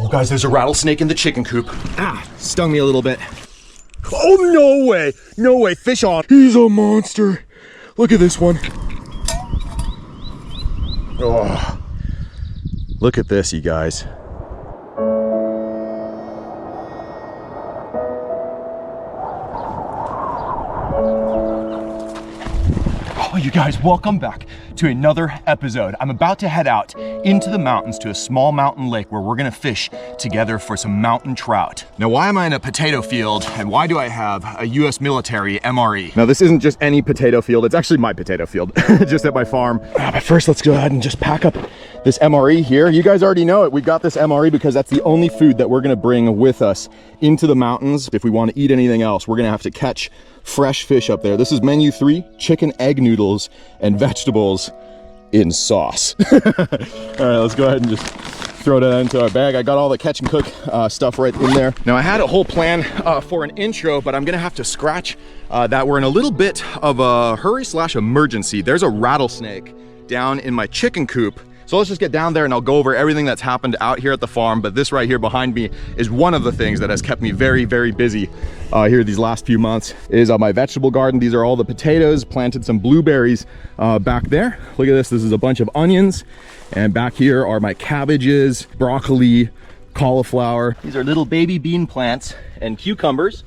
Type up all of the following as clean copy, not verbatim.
Oh, guys, there's a rattlesnake in the chicken coop. Ah, stung me a little bit. Oh, no way. No way. Fish on. He's a monster. Look at this one. Oh, look at this, you guys. Oh, you guys, welcome back to another episode. I'm about to head out into the mountains to a small mountain lake where we're gonna fish together for some mountain trout. Now, why am I in a potato field and why do I have a US military MRE? Now, this isn't just any potato field, it's actually my potato field, just at my farm. But first, let's go ahead and just pack up this MRE here. You guys already know it. We got this MRE because that's the only food that we're gonna bring with us into the mountains. If we wanna eat anything else, we're gonna have to catch fresh fish up there. This is menu 3, chicken egg noodles and vegetables in sauce. All right, let's go ahead and just throw that into our bag. I got all the catch and cook stuff right in there. Now, I had a whole plan for an intro, but I'm gonna have to scratch that. We're in a little bit of a hurry / emergency. There's a rattlesnake down in my chicken coop. So let's just get down there and I'll go over everything that's happened out here at the farm. But this right here behind me is one of the things that has kept me very, very busy here these last few months is my vegetable garden. These are all the potatoes, planted some blueberries back there. Look at this, this is a bunch of onions. And back here are my cabbages, broccoli, cauliflower. These are little baby bean plants and cucumbers.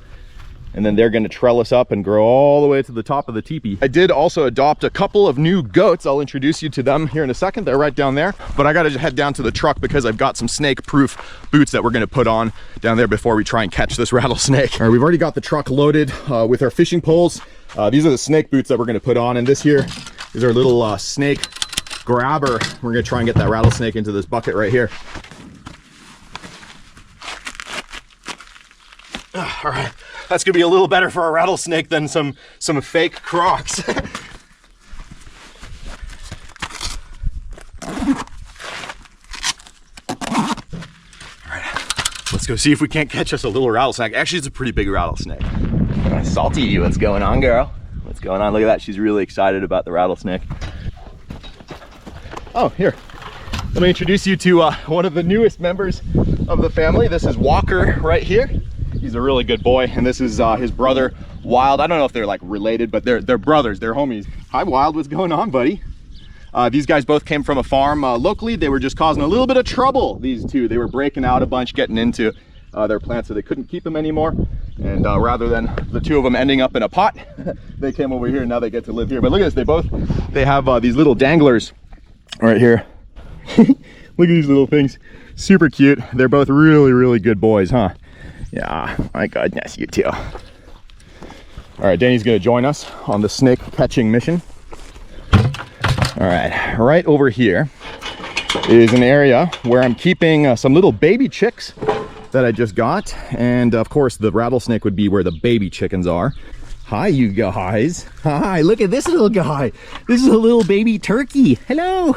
And then they're gonna trellis up and grow all the way to the top of the teepee. I did also adopt a couple of new goats. I'll introduce you to them here in a second. They're right down there. But I gotta head down to the truck because I've got some snake-proof boots that we're gonna put on down there before we try and catch this rattlesnake. All right, we've already got the truck loaded with our fishing poles. These are the snake boots that we're gonna put on. And this here is our little snake grabber. We're gonna try and get that rattlesnake into this bucket right here. All right. That's gonna be a little better for a rattlesnake than some fake Crocs. All right, let's go see if we can't catch us a little rattlesnake. Actually, it's a pretty big rattlesnake. Salty, what's going on, girl? What's going on? Look at that, she's really excited about the rattlesnake. Oh, here. Let me introduce you to one of the newest members of the family. This is Walker right here. He's a really good boy, and this is his brother, Wild. I don't know if they're like related, but they're brothers, they're homies. Hi, Wild, what's going on, buddy? These guys both came from a farm locally. They were just causing a little bit of trouble, these two. They were breaking out a bunch, getting into their plants, so they couldn't keep them anymore. And rather than the two of them ending up in a pot, they came over here, and now they get to live here. But look at this, they have these little danglers right here. Look at these little things, super cute. They're both really, really good boys, huh? Yeah, my goodness, you two. All right, Danny's gonna join us on the snake catching mission. All right, right over here is an area where I'm keeping some little baby chicks that I just got. And of course, the rattlesnake would be where the baby chickens are. Hi, you guys. Hi, look at this little guy. This is a little baby turkey. Hello.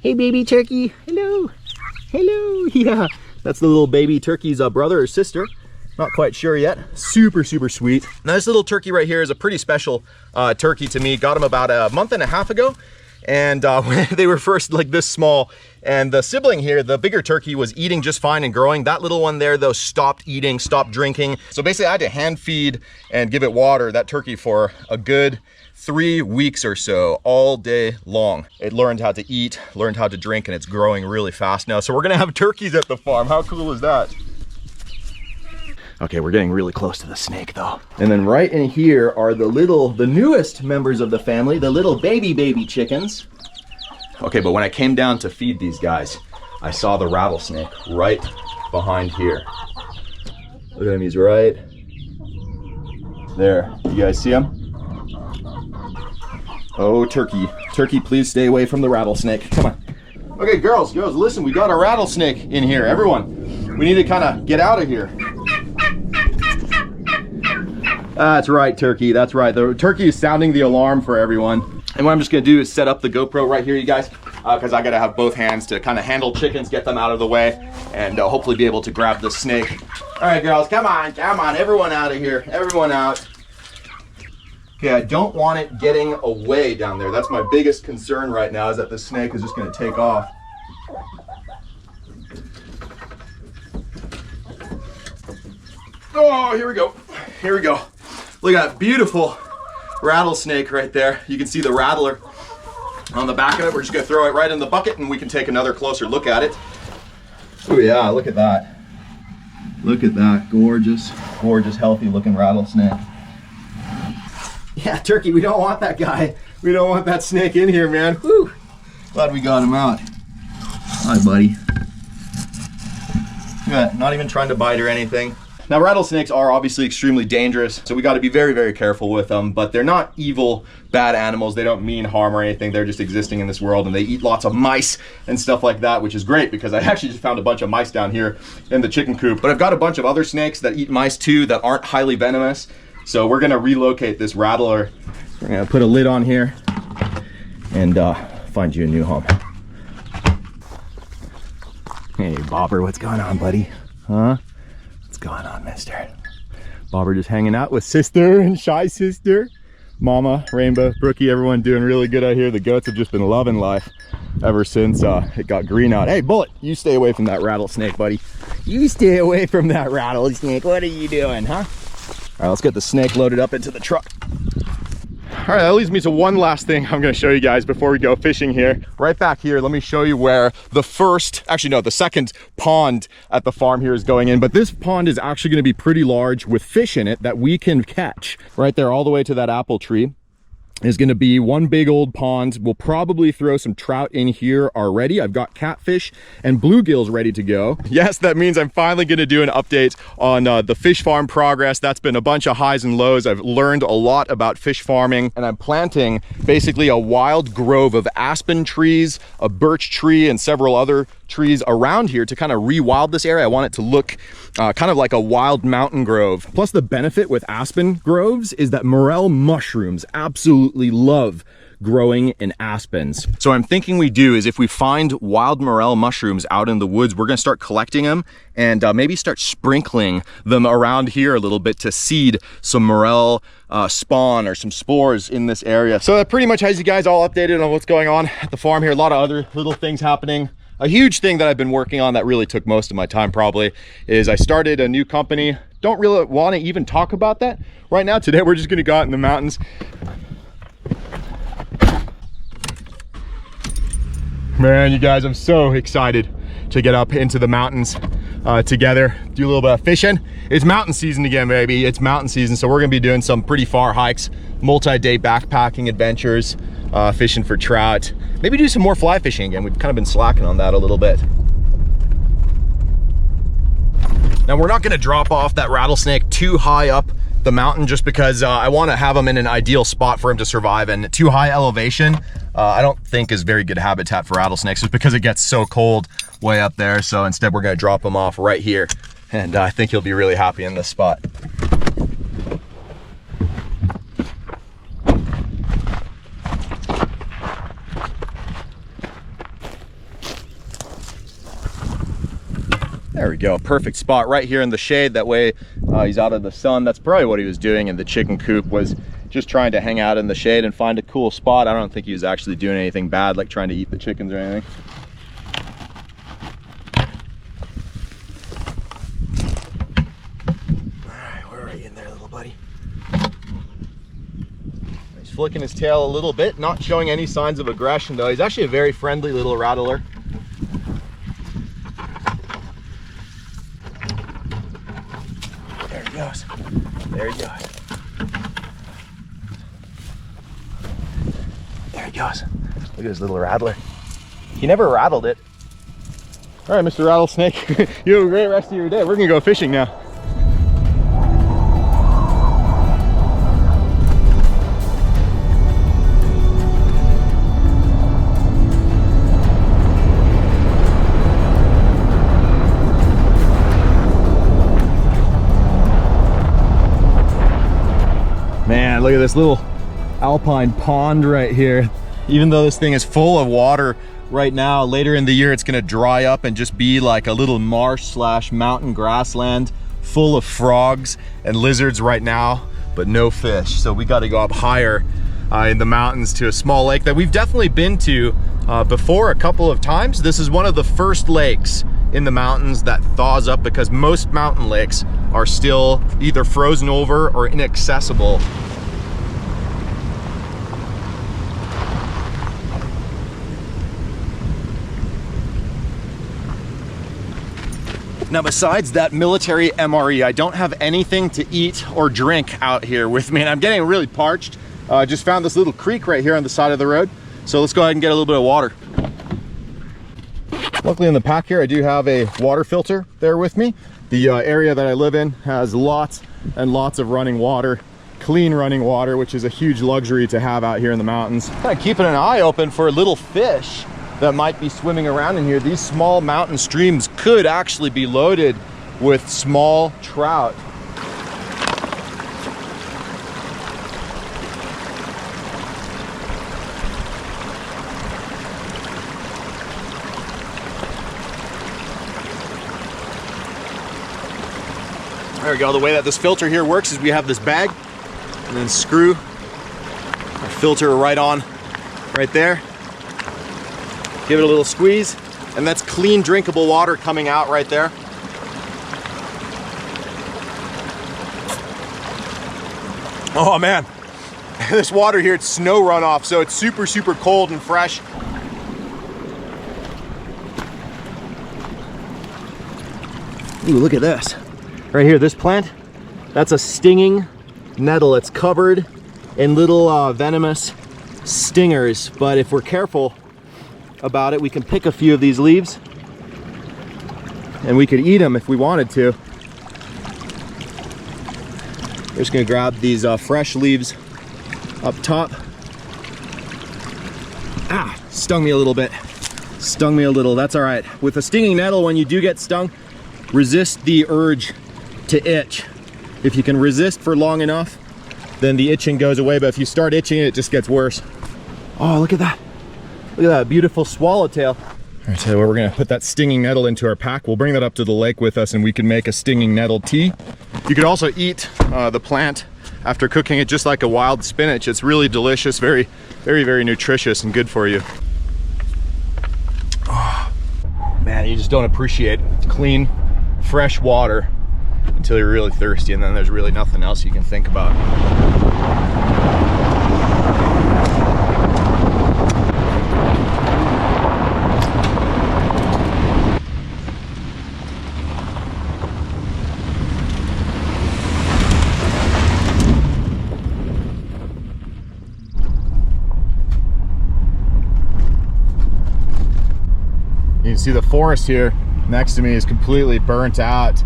Hey, baby turkey. Hello. Hello. Yeah, that's the little baby turkey's brother or sister. Not quite sure yet. Super, super sweet. Now, this little turkey right here is a pretty special turkey to me. Got him about a month and a half ago. And they were first like this small. And the sibling here, the bigger turkey, was eating just fine and growing. That little one there, though, stopped eating, stopped drinking. So basically, I had to hand feed and give it water, that turkey, for a good 3 weeks or so, all day long. It learned how to eat, learned how to drink, and it's growing really fast now. So we're gonna have turkeys at the farm. How cool is that? Okay, we're getting really close to the snake though. And then right in here are the newest members of the family, the little baby chickens. Okay, but when I came down to feed these guys, I saw the rattlesnake right behind here. Look at him, he's right there. You guys see him? Oh, turkey. Turkey, please stay away from the rattlesnake. Come on. Okay, girls, listen, we got a rattlesnake in here. Everyone, we need to kind of get out of here. That's right, turkey, that's right. The turkey is sounding the alarm for everyone. And what I'm just gonna do is set up the GoPro right here, you guys, because I gotta have both hands to kind of handle chickens, get them out of the way, and hopefully be able to grab the snake. All right, girls, come on, everyone out of here, everyone out. Okay, I don't want it getting away down there. That's my biggest concern right now, is that the snake is just gonna take off. Oh, here we go. Here we go. Look at that beautiful rattlesnake right there. You can see the rattler on the back of it. We're just gonna throw it right in the bucket and we can take another closer look at it. Oh yeah, look at that. Look at that, gorgeous, gorgeous, healthy looking rattlesnake. Yeah, Turkey, we don't want that guy. We don't want that snake in here, man. Whew. Glad we got him out. Hi, buddy. Yeah, not even trying to bite or anything. Now, rattlesnakes are obviously extremely dangerous, so we got to be very, very careful with them, but they're not evil, bad animals. They don't mean harm or anything. They're just existing in this world, and they eat lots of mice and stuff like that, which is great because I actually just found a bunch of mice down here in the chicken coop. But I've got a bunch of other snakes that eat mice too that aren't highly venomous, so we're going to relocate this rattler. We're going to put a lid on here and find you a new home. Hey, Bobber, what's going on, buddy? Huh? What's going on, mister? Bobber just hanging out with sister and shy sister. Mama, Rainbow, Brookie, everyone doing really good out here. The goats have just been loving life ever since it got green out. Hey, Bullet, you stay away from that rattlesnake, buddy. You stay away from that rattlesnake. What are you doing, huh? All right, let's get the snake loaded up into the truck. All right, that leads me to one last thing I'm gonna show you guys before we go fishing here. Right back here, let me show you where the second pond at the farm here is going in. But this pond is actually gonna be pretty large with fish in it that we can catch. Right there, all the way to that apple tree is going to be one big old pond. We'll probably throw some trout in here already. I've got catfish and bluegills ready to go. Yes, that means I'm finally going to do an update on the fish farm progress. That's been a bunch of highs and lows. I've learned a lot about fish farming, and I'm planting basically a wild grove of aspen trees, a birch tree, and several other trees around here to kind of rewild this area. I want it to look kind of like a wild mountain grove. Plus, the benefit with aspen groves is that morel mushrooms absolutely love growing in aspens. So I'm thinking we do is if we find wild morel mushrooms out in the woods, we're gonna start collecting them and maybe start sprinkling them around here a little bit to seed some morel spawn or some spores in this area. So that pretty much has you guys all updated on what's going on at the farm here. A lot of other little things happening. A huge thing that I've been working on that really took most of my time probably is I started a new company. Don't really want to even talk about that right now. Today we're just going to go out in the mountains. Man, you guys, I'm so excited to get up into the mountains together, do a little bit of fishing. It's mountain season again, baby. It's mountain season, so we're going to be doing some pretty far hikes, multi-day backpacking adventures, fishing for trout. Maybe do some more fly fishing again. We've kind of been slacking on that a little bit. Now, we're not going to drop off that rattlesnake too high up the mountain just because I want to have him in an ideal spot for him to survive, and too high elevation I don't think is very good habitat for rattlesnakes just because it gets so cold way up there. So instead we're going to drop him off right here, and I think he'll be really happy in this spot. There we go, perfect spot right here in the shade. That way he's out of the sun. That's probably what he was doing in the chicken coop, was just trying to hang out in the shade and find a cool spot. I don't think he was actually doing anything bad, like trying to eat the chickens or anything. All right, where are you in there, little buddy? He's flicking his tail a little bit, not showing any signs of aggression though. He's actually a very friendly little rattler. There he goes. There he goes. Look at his little rattler. He never rattled it. All right, Mr. Rattlesnake, you have a great rest of your day. We're gonna go fishing now. Man, look at this little alpine pond right here. Even though this thing is full of water right now, later in the year it's gonna dry up and just be like a little marsh slash mountain grassland full of frogs and lizards right now, but no fish. So we got to go up higher in the mountains to a small lake that we've definitely been to before a couple of times. This is one of the first lakes in the mountains that thaws up, because most mountain lakes are still either frozen over or inaccessible. Now, besides that military MRE, I don't have anything to eat or drink out here with me, and I'm getting really parched. Just found this little creek right here on the side of the road, so let's go ahead and get a little bit of water. Luckily in the pack here, I do have a water filter there with me. The area that I live in has lots and lots of running water, clean running water, which is a huge luxury to have out here in the mountains. Kind of keeping an eye open for little fish that might be swimming around in here. These small mountain streams could actually be loaded with small trout. There we go. The way that this filter here works is we have this bag and then screw our filter right on right there. Give it a little squeeze, and that's clean, drinkable water coming out right there. Oh man, this water here, it's snow runoff, so it's super, super cold and fresh. Ooh, look at this. Right here, this plant, that's a stinging nettle. It's covered in little venomous stingers, but if we're careful about it, we can pick a few of these leaves and we could eat them if we wanted to. We're just gonna grab these fresh leaves up top. Ah, stung me a little bit. Stung me a little, that's all right. With a stinging nettle, when you do get stung, resist the urge to itch. If you can resist for long enough, then the itching goes away, but if you start itching, it just gets worse. Oh, look at that. Look at that beautiful swallowtail. All right, so we're gonna put that stinging nettle into our pack. We'll bring that up to the lake with us and we can make a stinging nettle tea. You could also eat the plant after cooking it just like a wild spinach. It's really delicious, very, very, very nutritious and good for you. Oh, man, you just don't appreciate clean, fresh water until you're really thirsty, and then there's really nothing else you can think about. You can see the forest here next to me is completely burnt out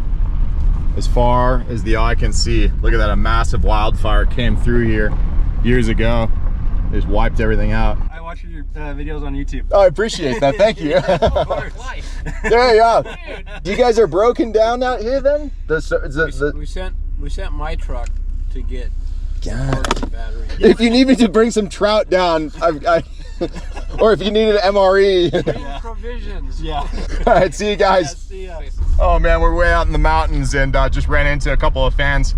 as far as the eye can see. Look at that, a massive wildfire came through here years ago. They just wiped everything out. I watch your videos on YouTube. Oh, I appreciate that, thank you. Of course. There you go. You guys are broken down out here then? We sent my truck to get parts and batteries. If you need me to bring some trout down, or if you needed an MRE. Yeah. Provisions. Yeah. All right, see you guys. Yeah, see ya. Oh man, we're way out in the mountains and just ran into a couple of fans.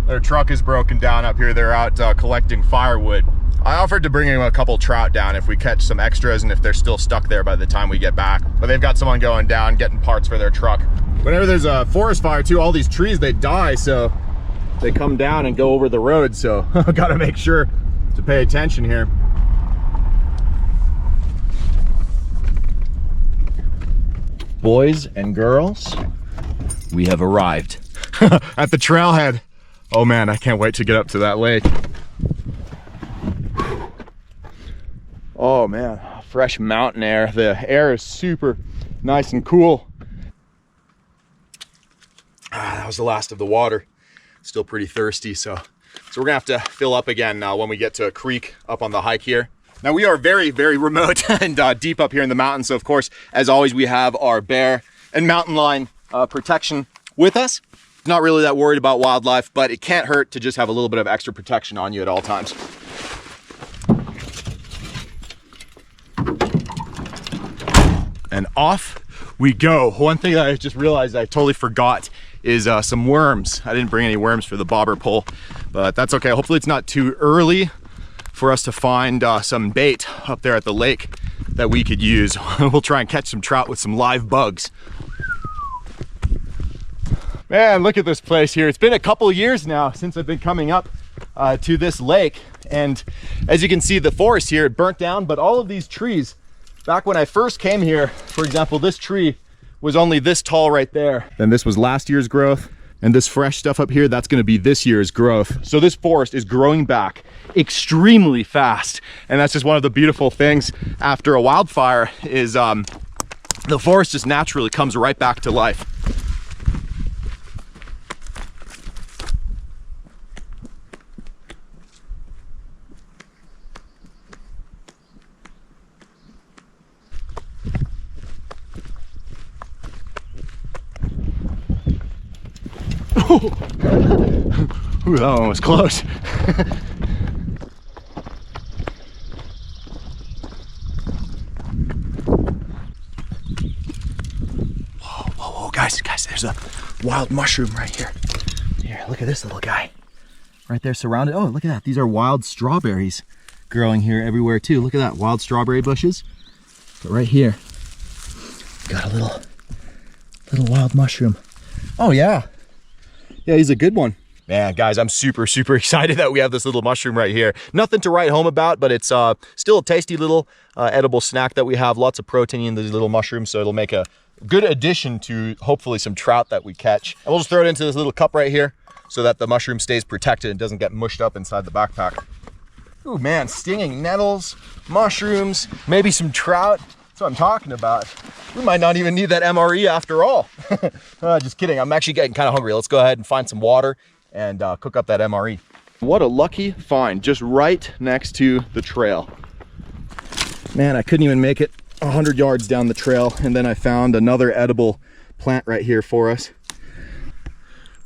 Their truck is broken down up here. They're out collecting firewood. I offered to bring him a couple trout down if we catch some extras and if they're still stuck there by the time we get back. But they've got someone going down, getting parts for their truck. Whenever there's a forest fire too, all these trees, they die, so they come down and go over the road. So I've got to make sure to pay attention here. Boys and girls, we have arrived at the trailhead. Oh man, I can't wait to get up to that lake. Oh man, fresh mountain air. The air is super nice and cool. That was the last of the water. Still pretty thirsty, so we're gonna have to fill up again when we get to a creek up on the hike here. Now we are very, very remote and deep up here in the mountains. So of course, as always, we have our bear and mountain lion protection with us. Not really that worried about wildlife, but it can't hurt to just have a little bit of extra protection on you at all times. And off we go. One thing that I just realized I totally forgot is some worms. I didn't bring any worms for the bobber pole, but that's okay. Hopefully it's not too early for us to find some bait up there at the lake that we could use. We'll try and catch some trout with some live bugs. Man, look at this place here. It's been a couple years now since I've been coming up to this lake. And as you can see, the forest here, it burnt down, but all of these trees, back when I first came here, for example, this tree was only this tall right there. Then this was last year's growth. And this fresh stuff up here, that's gonna be this year's growth. So this forest is growing back extremely fast. And that's just one of the beautiful things after a wildfire is the forest just naturally comes right back to life. Ooh, that one was close. Whoa, guys, there's a wild mushroom right here. Here, look at this little guy. Right there surrounded. Oh, look at that. These are wild strawberries growing here everywhere too. Look at that, wild strawberry bushes. But right here, got a little wild mushroom. Oh yeah. Yeah, he's a good one. Man, guys, I'm super excited that we have this little mushroom right here. Nothing to write home about, but it's still a tasty little edible snack that we have. Lots of protein in these little mushrooms, so it'll make a good addition to hopefully some trout that we catch. And we'll just throw it into this little cup right here so that the mushroom stays protected and doesn't get mushed up inside the backpack. Ooh, man, stinging nettles, mushrooms, maybe some trout. That's what I'm talking about. We might not even need that MRE after all. Just kidding, I'm actually getting kind of hungry. Let's go ahead and find some water and cook up that MRE. What a lucky find, just right next to the trail. Man, I couldn't even make it 100 yards down the trail, and then I found another edible plant right here for us.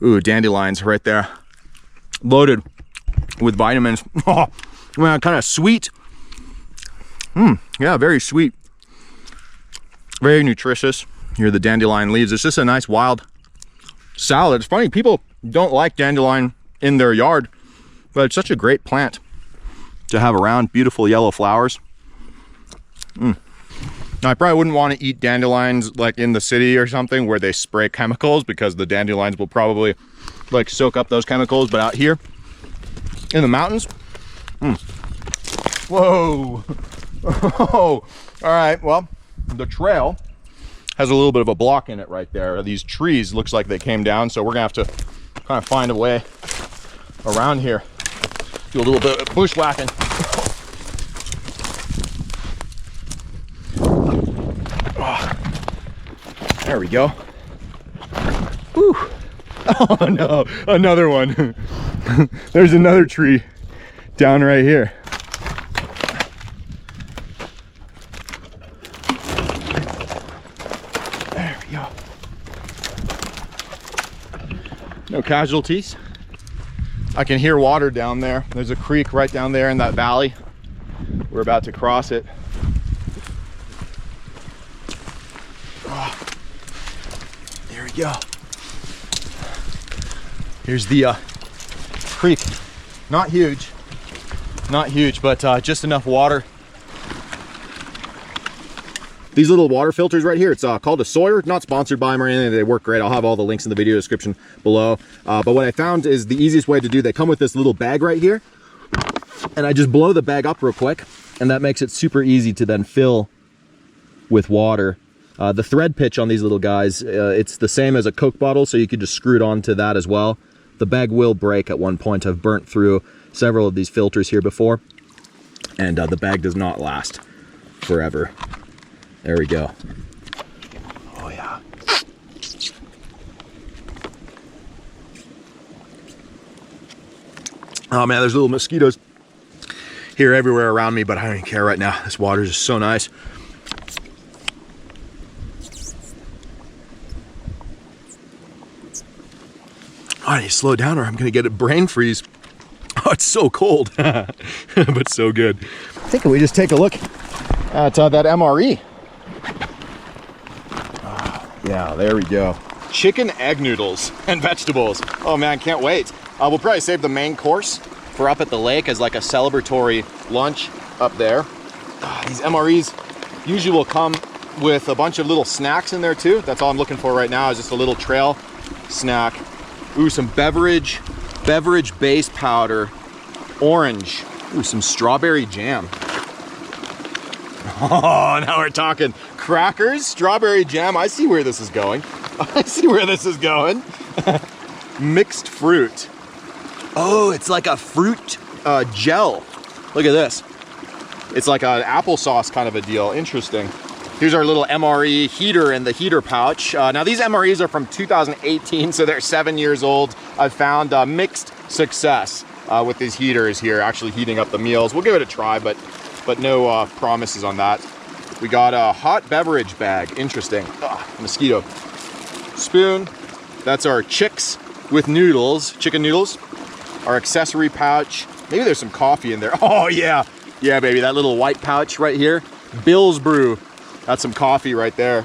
Ooh, dandelions right there. Loaded with vitamins. Oh, man, kind of sweet. Yeah, very sweet. Very nutritious. Here are the dandelion leaves. It's just a nice wild salad. It's funny, people don't like dandelion in their yard, but it's such a great plant to have around. Beautiful yellow flowers. Now, I probably wouldn't want to eat dandelions like in the city or something where they spray chemicals, because the dandelions will probably like soak up those chemicals. But out here in the mountains, whoa. Oh, all right, well, the trail has a little bit of a block in it right there. These trees looks like they came down, so we're gonna have to kind of find a way around here. Do a little bit of bushwhacking. Oh, there we go. Whew. Oh no, another one. There's another tree down right here. No casualties. I can hear water down there. There's a creek right down there in that valley. We're about to cross it. Oh, there we go. Here's the creek. Not huge, but just enough water. These little water filters right here, it's called a Sawyer. Not sponsored by them or anything. They work great. I'll have all the links in the video description below. But what I found is the easiest way to do, they come with this little bag right here. And I just blow the bag up real quick. And that makes it super easy to then fill with water. The thread pitch on these little guys, it's the same as a Coke bottle, so you could just screw it onto that as well. The bag will break at one point. I've burnt through several of these filters here before. And the bag does not last forever. There we go. Oh yeah. Oh man, there's little mosquitoes here everywhere around me, but I don't even care right now. This water is just so nice. Oh, I need to slow down or I'm gonna get a brain freeze. Oh, it's so cold, but so good. I think we just take a look at that MRE. Yeah, there we go. Chicken egg noodles and vegetables. Oh man, can't wait. We'll probably save the main course for up at the lake as like a celebratory lunch up there. These MREs usually will come with a bunch of little snacks in there too. That's all I'm looking for right now, is just a little trail snack. Ooh, some beverage base powder, orange. Ooh, some strawberry jam. Oh, now we're talking. Crackers, strawberry jam. I see where this is going. I see where this is going. Mixed fruit. Oh, it's like a fruit gel. Look at this. It's like an applesauce kind of a deal. Interesting. Here's our little MRE heater in the heater pouch. Now these MREs are from 2018, so they're 7 years old. I've found mixed success with these heaters here, actually heating up the meals. We'll give it a try, but no promises on that. We got a hot beverage bag. Interesting. Mosquito. Spoon. That's our chicks with noodles, chicken noodles. Our accessory pouch. Maybe there's some coffee in there. Oh yeah. Yeah, baby, that little white pouch right here. Bill's Brew. That's some coffee right there.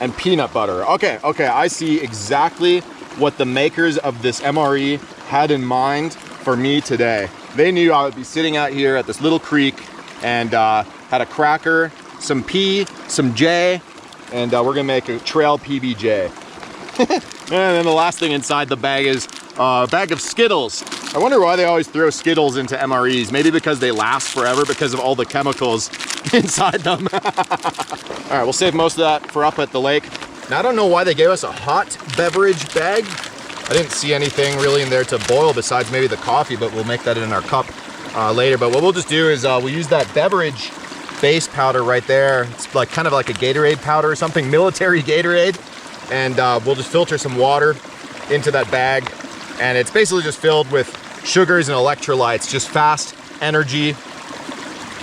And peanut butter. Okay, I see exactly what the makers of this MRE had in mind for me today. They knew I would be sitting out here at this little creek and had a cracker, some P, some J, and we're gonna make a trail PBJ. And then the last thing inside the bag is a bag of Skittles. I wonder why they always throw Skittles into MREs. Maybe because they last forever because of all the chemicals inside them. All right, we'll save most of that for up at the lake. Now, I don't know why they gave us a hot beverage bag. I didn't see anything really in there to boil besides maybe the coffee, but we'll make that in our cup later. But what we'll just do is we'll use that beverage base powder right there. It's like kind of like a Gatorade powder or something, military Gatorade. And we'll just filter some water into that bag. And it's basically just filled with sugars and electrolytes, just fast energy,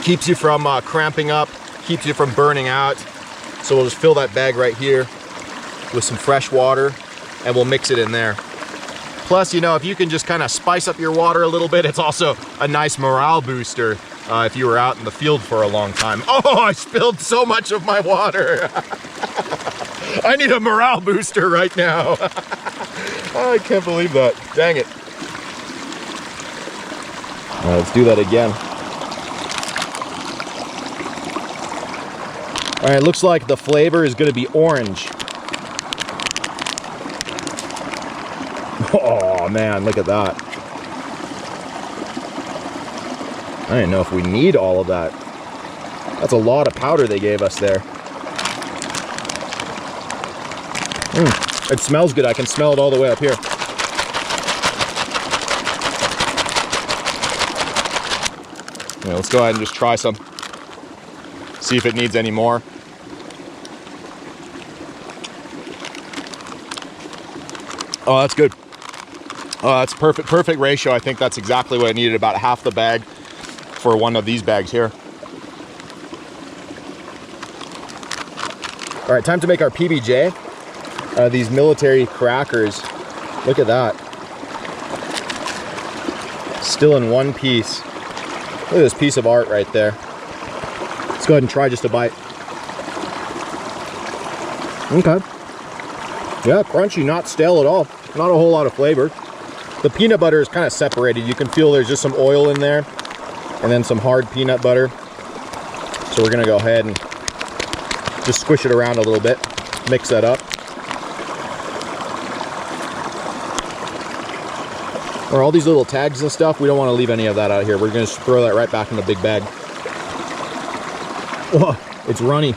keeps you from cramping up, keeps you from burning out. So we'll just fill that bag right here with some fresh water and we'll mix it in there. Plus, you know, if you can just kind of spice up your water a little bit, it's also a nice morale booster if you were out in the field for a long time. Oh, I spilled so much of my water. I need a morale booster right now. Oh, I can't believe that. Dang it. All right, let's do that again. All right, looks like the flavor is going to be orange. Oh man, look at that. I didn't know if we need all of that. That's a lot of powder they gave us there. It smells good. I can smell it all the way up here. Yeah, let's go ahead and just try some. See if it needs any more. Oh, that's good. Oh, that's perfect ratio. I think that's exactly what I needed, about half the bag for one of these bags here. All right, time to make our PBJ. These military crackers. Look at that. Still in one piece. Look at this piece of art right there. Let's go ahead and try just a bite. Okay. Yeah, crunchy, not stale at all. Not a whole lot of flavor. The peanut butter is kind of separated. You can feel there's just some oil in there and then some hard peanut butter. So we're gonna go ahead and just squish it around a little bit, mix that up. Or all these little tags and stuff, we don't want to leave any of that out here. We're gonna just throw that right back in the big bag. Oh, it's runny.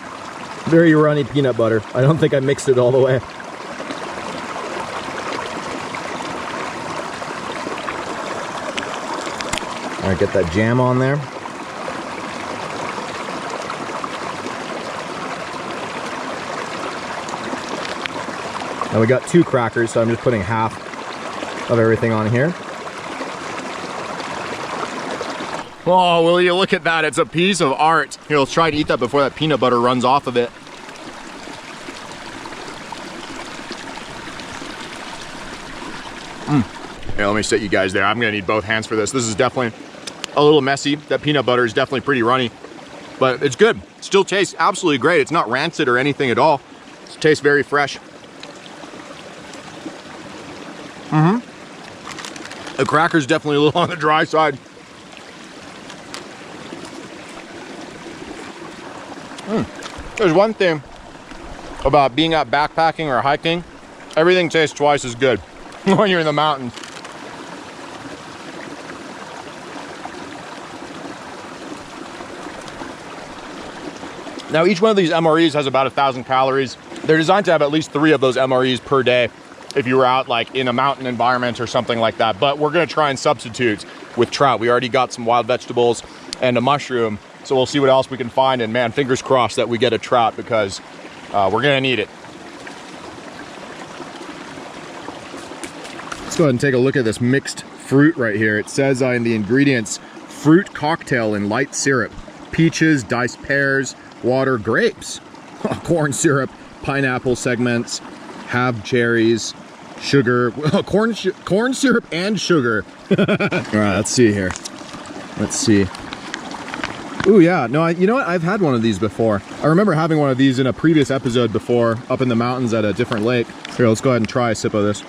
Very runny peanut butter. I don't think I mixed it all the way. All right, get that jam on there. Now we got 2 crackers, so I'm just putting half of everything on here. Oh, will you look at that? It's a piece of art. Here, let's try to eat that before that peanut butter runs off of it. Here, let me sit you guys there. I'm gonna need both hands for this. This is definitely a little messy. That peanut butter is definitely pretty runny, but it's good. Still tastes absolutely great. It's not rancid or anything at all. It tastes very fresh. The cracker's definitely a little on the dry side. There's one thing about being out backpacking or hiking Everything tastes twice as good when you're in the mountains. Now, each one of these MREs has about 1,000 calories. They're designed to have at least 3 of those MREs per day if you were out like in a mountain environment or something like that. But we're gonna try and substitute with trout. We already got some wild vegetables and a mushroom, so we'll see what else we can find. And man, fingers crossed that we get a trout, because we're gonna need it. Let's go ahead and take a look at this mixed fruit right here. It says in the ingredients, fruit cocktail in light syrup, peaches, diced pears, water, grapes, corn syrup, pineapple segments, have cherries, sugar, corn syrup and sugar. All right, let's see here. Let's see. Ooh, yeah, no, you know what? I've had one of these before. I remember having one of these in a previous episode before, up in the mountains at a different lake. Here, let's go ahead and try a sip of this.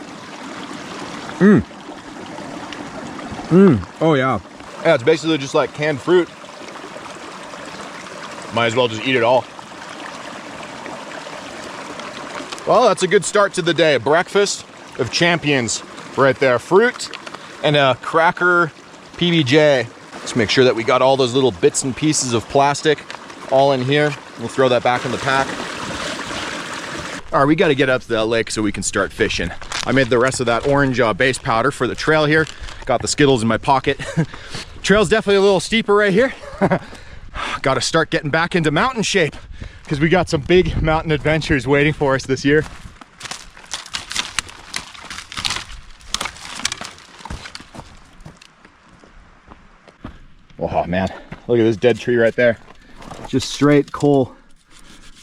Oh yeah. Yeah, it's basically just like canned fruit. Might as well just eat it all. Well, that's a good start to the day. Breakfast of champions right there. Fruit and a cracker PBJ. Let's make sure that we got all those little bits and pieces of plastic all in here. We'll throw that back in the pack. All right, we got to get up to that lake so we can start fishing. I made the rest of that orange base powder for the trail here. Got the Skittles in my pocket. Trail's definitely a little steeper right here. Got to start getting back into mountain shape, because we got some big mountain adventures waiting for us this year. Oh man, look at this dead tree right there. Just straight coal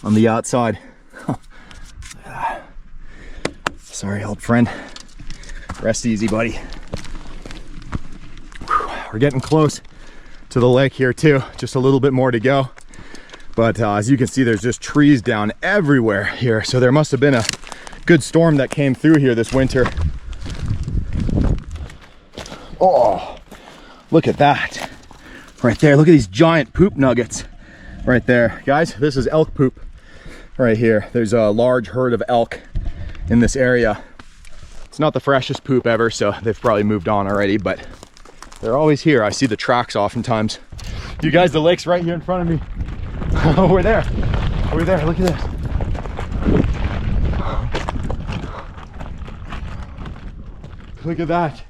on the outside. Sorry, old friend. Rest easy, buddy. Whew, we're getting close to the lake here too. Just a little bit more to go. But as you can see, there's just trees down everywhere here. So there must have been a good storm that came through here this winter. Oh, look at that. Right there, look at these giant poop nuggets right there. Guys, this is elk poop right here. There's a large herd of elk in this area. It's not the freshest poop ever, so they've probably moved on already, but they're always here. I see the tracks oftentimes. You guys, the lake's right here in front of me. We're there. We're there. Look at this. Look at that.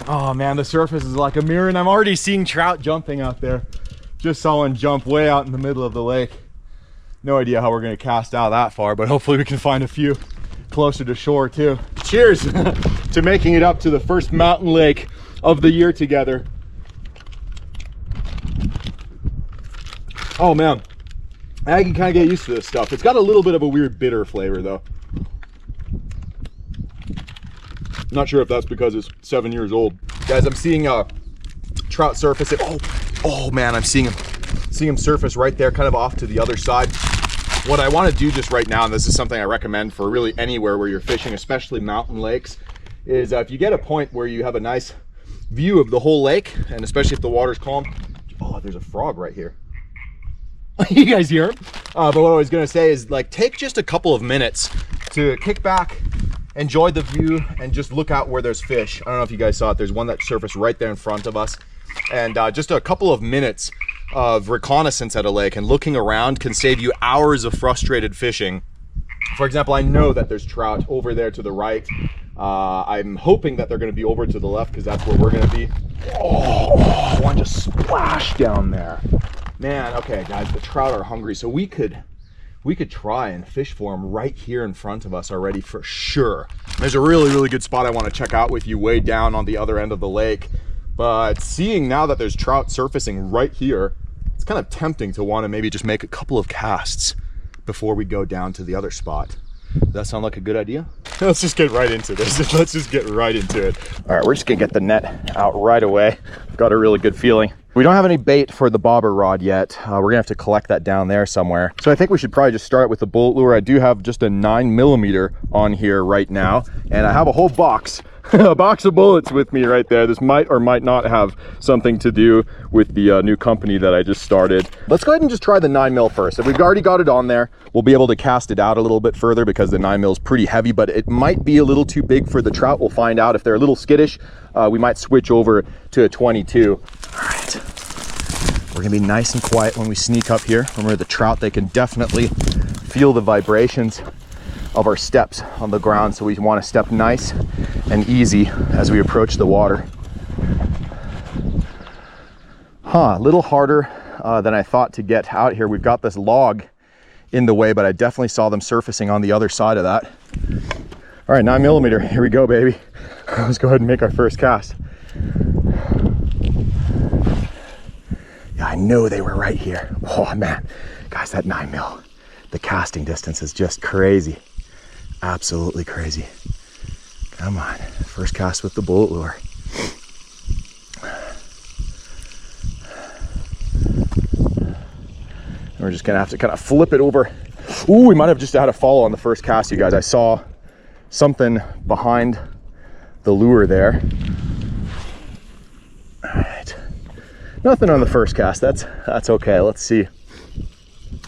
Oh man, the surface is like a mirror, and I'm already seeing trout jumping out there. Just saw one jump way out in the middle of the lake. No idea how we're gonna cast out that far, but hopefully we can find a few closer to shore too. Cheers to making it up to the first mountain lake of the year together. Oh man, I can kind of get used to this stuff. It's got a little bit of a weird bitter flavor though. Not sure if that's because it's 7 years old. Guys, I'm seeing trout surface. Oh man, I'm seeing him surface right there, kind of off to the other side. What I want to do just right now, and this is something I recommend for really anywhere where you're fishing, especially mountain lakes, is if you get a point where you have a nice view of the whole lake, and especially if the water's calm. Oh, there's a frog right here. You guys hear him? But what I was gonna say is, like, take just a couple of minutes to kick back, enjoy the view, and just look out where there's fish. I don't know if you guys saw it. There's one that surfaced right there in front of us. And just a couple of minutes of reconnaissance at a lake and looking around can save you hours of frustrated fishing. For example, I know that there's trout over there to the right. I'm hoping that they're going to be over to the left, because that's where we're going to be. Oh, one just splashed down there. Man, okay, guys, the trout are hungry, so we could try and fish for them right here in front of us already for sure. There's a really, really good spot I want to check out with you way down on the other end of the lake. But seeing now that there's trout surfacing right here, it's kind of tempting to want to maybe just make a couple of casts before we go down to the other spot. Does that sound like a good idea? Let's just get right into this. Let's just get right into it. All right, we're just gonna get the net out right away. Got a really good feeling. We don't have any bait for the bobber rod yet. We're gonna have to collect that down there somewhere. So I think we should probably just start with the bullet lure. I do have just a 9mm on here right now, and I have a whole box a box of bullets with me right there. This might or might not have something to do with the new company that I just started. Let's go ahead and just try the 9mm first. If we've already got it on there, we'll be able to cast it out a little bit further because the 9mm is pretty heavy, but it might be a little too big for the trout. We'll find out. If they're a little skittish, we might switch over to a 22. All right, we're gonna be nice and quiet when we sneak up here. Remember, the trout, they can definitely feel the vibrations of our steps on the ground, so we want to step nice and easy as we approach the water. A little harder than I thought to get out here. We've got this log in the way, but I definitely saw them surfacing on the other side of that. All right, 9mm, here we go, baby. Let's go ahead and make our first cast. Yeah, I know they were right here. Oh man, guys, that 9mm, the casting distance is just crazy. Absolutely crazy. Come on, first cast with the bullet lure. And we're just gonna have to kind of flip it over. Ooh, we might have just had a follow on the first cast, you guys. I saw something behind the lure there. All right, nothing on the first cast. That's okay. Let's see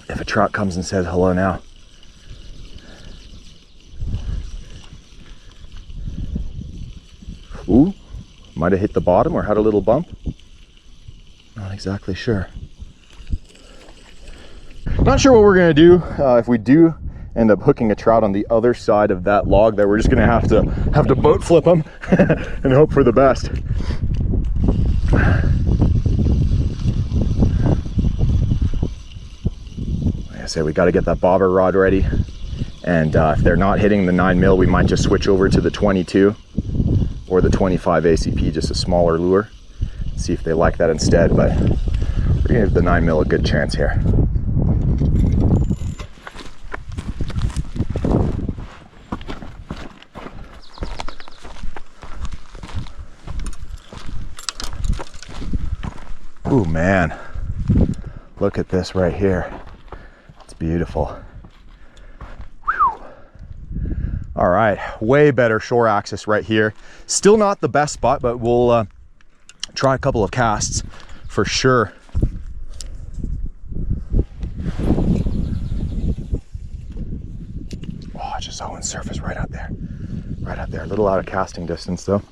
if a trout comes and says hello now. Ooh, might have hit the bottom or had a little bump. Not exactly sure. Not sure what we're gonna do if we do end up hooking a trout on the other side of that log there. We're just gonna have to boat flip them and hope for the best. Like I said, we got to get that bobber rod ready, and if they're not hitting the 9mm, we might just switch over to the 22 or the 25 ACP, just a smaller lure. See if they like that instead, but we're gonna give the 9mm a good chance here. Ooh, man, look at this right here. It's beautiful. All right, way better shore access right here. Still not the best spot, but we'll try a couple of casts for sure. Oh, just Owen's surface right out there. Right out there, a little out of casting distance though.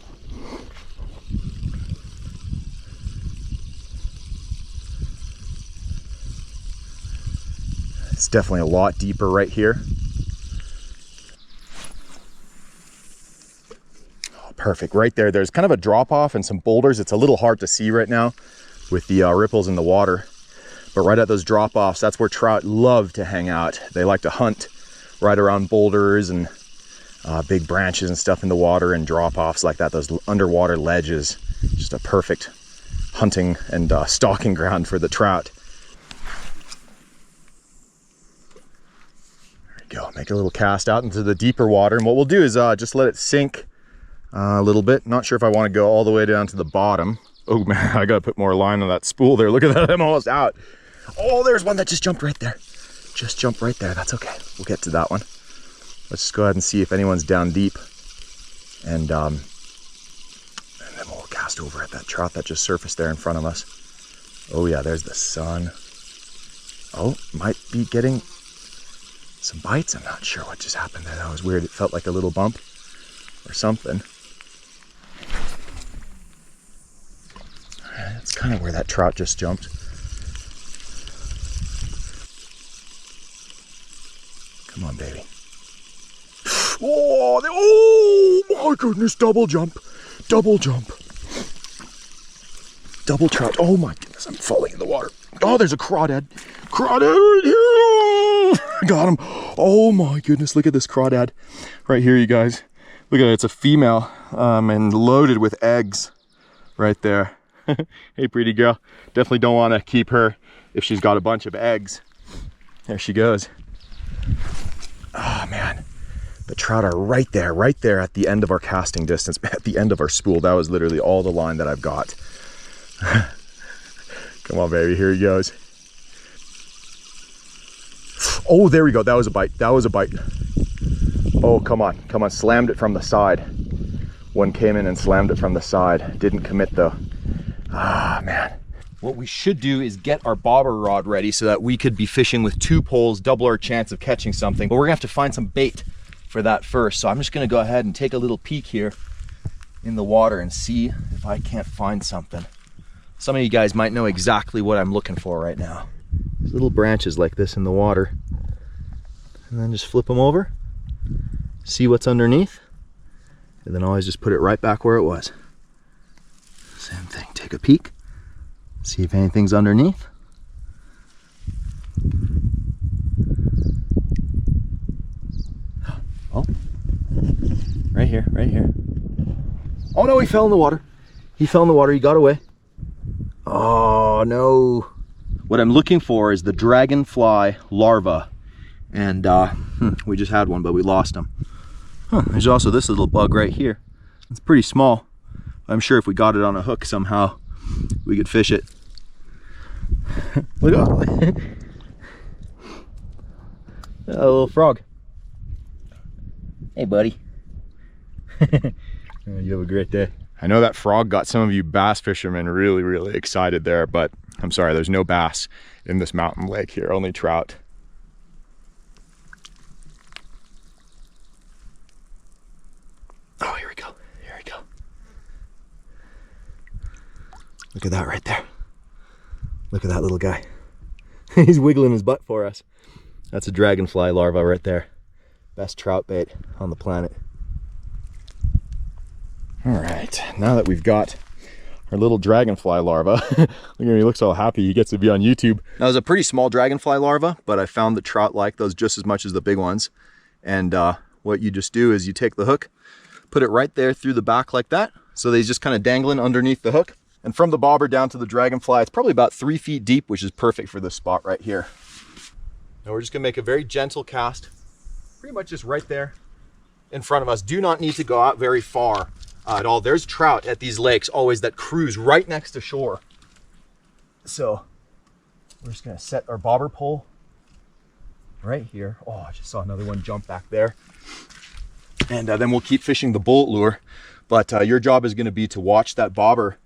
It's definitely a lot deeper right here. Perfect, right there. There's kind of a drop off and some boulders. It's a little hard to see right now with the ripples in the water, but right at those drop offs, that's where trout love to hang out. They like to hunt right around boulders and big branches and stuff in the water, and drop offs like that. Those underwater ledges, just a perfect hunting and stalking ground for the trout. There we go, make a little cast out into the deeper water, and what we'll do is just let it sink a little bit. Not sure if I want to go all the way down to the bottom. Oh man, I gotta put more line on that spool there. Look at that, I'm almost out. Oh, there's one that just jumped right there. Just jumped right there, that's okay. We'll get to that one. Let's just go ahead and see if anyone's down deep. And then we'll cast over at that trout that just surfaced there in front of us. Oh yeah, there's the sun. Oh, might be getting some bites. I'm not sure what just happened there. That was weird. It felt like a little bump or something. That's kind of where that trout just jumped. Come on, baby. Oh my goodness, double jump. Double jump. Double trout. Oh my goodness, I'm falling in the water. Oh, there's a crawdad. Crawdad right here. Got him. Oh my goodness, look at this crawdad right here, you guys. Look at it, it's a female and loaded with eggs right there. Hey, pretty girl. Definitely don't want to keep her if she's got a bunch of eggs. There she goes. Oh man, the trout are right there at the end of our casting distance, at the end of our spool. That was literally all the line that I've got. Come on, baby, here he goes. Oh, there we go, that was a bite, that was a bite. Oh, come on, slammed it from the side. One came in and slammed it from the side. Didn't commit though. Ah, man. What we should do is get our bobber rod ready so that we could be fishing with 2 poles, double our chance of catching something. But we're gonna have to find some bait for that first. So I'm just gonna go ahead and take a little peek here in the water and see if I can't find something. Some of you guys might know exactly what I'm looking for right now. There's little branches like this in the water. And then just flip them over, see what's underneath, and then always just put it right back where it was. Same thing, take a peek, see if anything's underneath. Oh, right here, right here. Oh no, he fell in the water. He fell in the water, he got away. Oh no. What I'm looking for is the dragonfly larva. And we just had one, but we lost him. Huh, there's also this little bug right here. It's pretty small. I'm sure if we got it on a hook somehow, we could fish it. Look at a little frog. Hey, buddy. You have a great day. I know that frog got some of you bass fishermen really, really excited there, but I'm sorry, there's no bass in this mountain lake here, only trout. Oh, here we go, here we go. Look at that right there. Look at that little guy. He's wiggling his butt for us. That's a dragonfly larva right there. Best trout bait on the planet. All right, now that we've got our little dragonfly larva, look at him, he looks all happy he gets to be on YouTube. That was a pretty small dragonfly larva, but I found that trout like those just as much as the big ones. And what you just do is you take the hook, put it right there through the back like that, so that he's just kind of dangling underneath the hook. And from the bobber down to the dragonfly, it's probably about 3 feet deep, which is perfect for this spot right here. Now we're just gonna make a very gentle cast, pretty much just right there in front of us. Do not need to go out very far at all. There's trout at these lakes always that cruise right next to shore. So we're just gonna set our bobber pole right here. Oh, I just saw another one jump back there. And then we'll keep fishing the bullet lure. But your job is gonna be to watch that bobber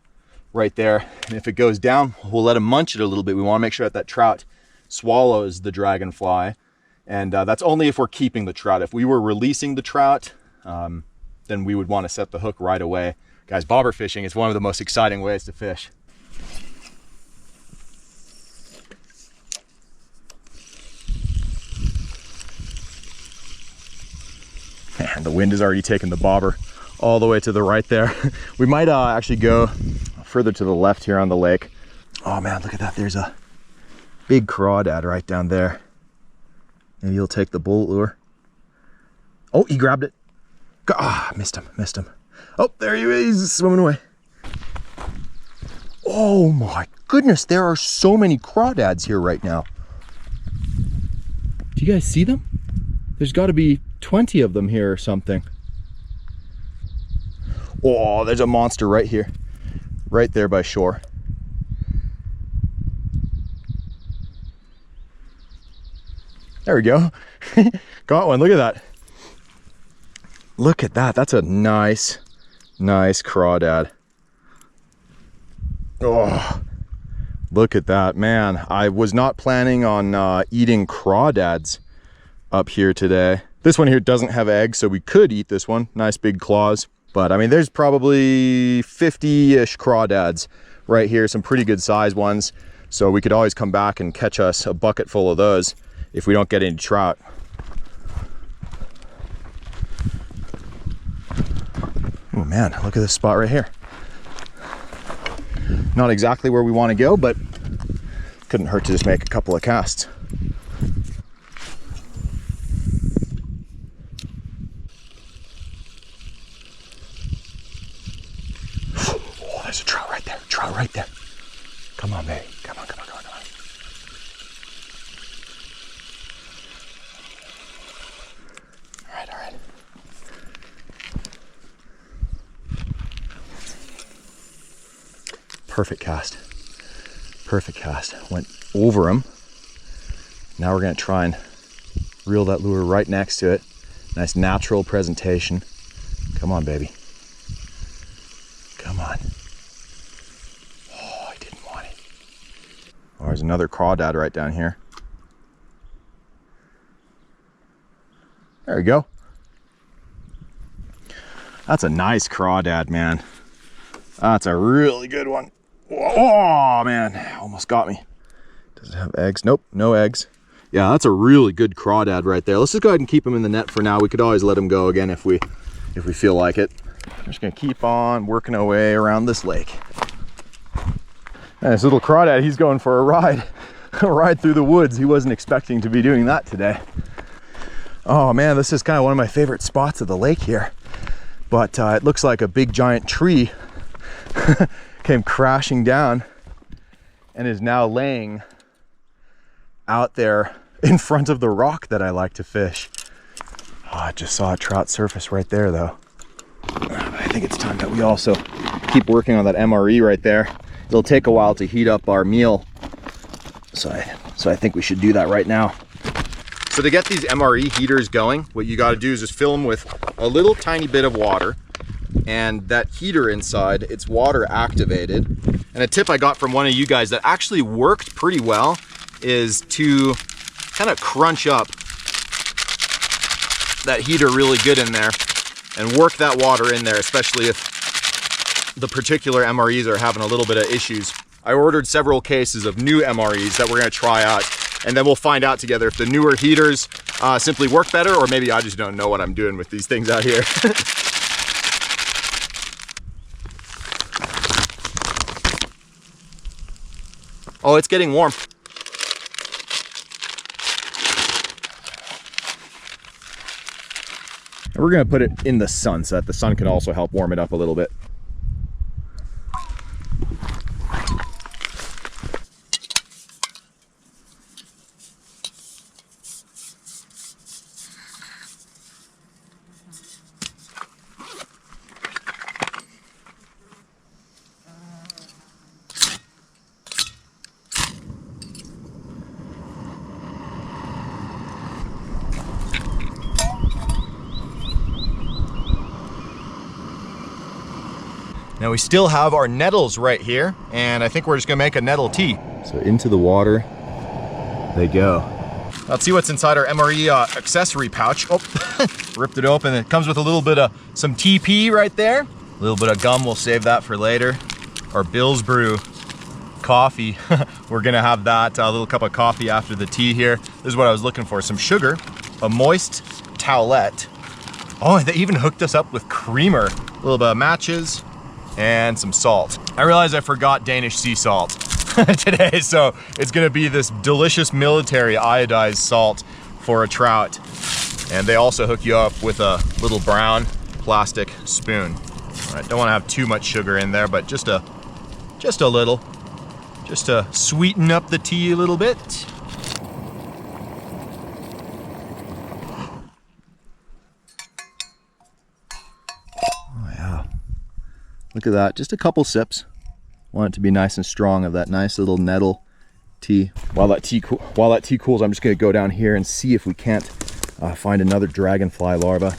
right there. And if it goes down, we'll let him munch it a little bit. We wanna make sure that trout swallows the dragonfly. And that's only if we're keeping the trout. If we were releasing the trout, then we would want to set the hook right away. Guys, bobber fishing is one of the most exciting ways to fish. Man, the wind has already taken the bobber all the way to the right there. We might actually go further to the left here on the lake. Oh man, look at that. There's a big crawdad right down there. Maybe he'll take the bullet lure. Oh, he grabbed it. Ah, missed him. Oh, there he is, he's swimming away. Oh my goodness, there are so many crawdads here right now. Do you guys see them? There's got to be 20 of them here or something. Oh, there's a monster right here. Right there by shore. There we go. Got one, look at that. Look at that, that's a nice crawdad. Oh, look at that, man. I was not planning on eating crawdads up here today. This one here doesn't have eggs, so we could eat this one. Nice big claws. But I mean, there's probably 50-ish crawdads right here, some pretty good size ones. So we could always come back and catch us a bucket full of those if we don't get any trout. Oh man, look at this spot right here. Not exactly where we want to go, but couldn't hurt to just make a couple of casts. Oh, there's a trout right there, right there. Come on, baby, come on. All right. Perfect cast. Went over him. Now we're gonna try and reel that lure right next to it. Nice natural presentation. Come on, baby. on. Oh, I didn't want it. Oh, there's another crawdad right down here. There we go. That's a nice crawdad, man. That's a really good one. Oh, man, almost got me. Does it have eggs? Nope, no eggs. Yeah, that's a really good crawdad right there. Let's just go ahead and keep him in the net for now. We could always let him go again if we feel like it. We're just gonna keep on working our way around this lake. And this little crawdad, he's going for a ride through the woods. He wasn't expecting to be doing that today. Oh man, this is kind of one of my favorite spots of the lake here. But it looks like a big giant tree came crashing down and is now laying out there in front of the rock that I like to fish. Oh, I just saw a trout surface right there though. I think it's time that we also keep working on that MRE right there. It'll take a while to heat up our meal. So I think we should do that right now. So to get these MRE heaters going, what you gotta do is just fill them with a little tiny bit of water, and that heater inside, it's water activated. And a tip I got from one of you guys that actually worked pretty well is to kind of crunch up that heater really good in there and work that water in there, especially if the particular MREs are having a little bit of issues. I ordered several cases of new MREs that we're gonna try out, and then we'll find out together if the newer heaters simply work better, or maybe I just don't know what I'm doing with these things out here. Oh, it's getting warm. And we're gonna put it in the sun so that the sun can also help warm it up a little bit. Now we still have our nettles right here, and I think we're just gonna make a nettle tea. So into the water they go. Let's see what's inside our MRE accessory pouch. Oh, ripped it open. It comes with a little bit of some TP right there. A little bit of gum, we'll save that for later. Our Bill's Brew coffee. We're gonna have that, a little cup of coffee after the tea here. This is what I was looking for, some sugar, a moist towelette. Oh, they even hooked us up with creamer. A little bit of matches, and some salt. I realized I forgot Danish sea salt today, so it's gonna be this delicious military iodized salt for a trout. And they also hook you up with a little brown plastic spoon. All right, don't wanna have too much sugar in there, but just a little, just to sweeten up the tea a little bit. Look at that, just a couple sips. Want it to be nice and strong of that nice little nettle tea. While that tea cools, I'm just gonna go down here and see if we can't find another dragonfly larva.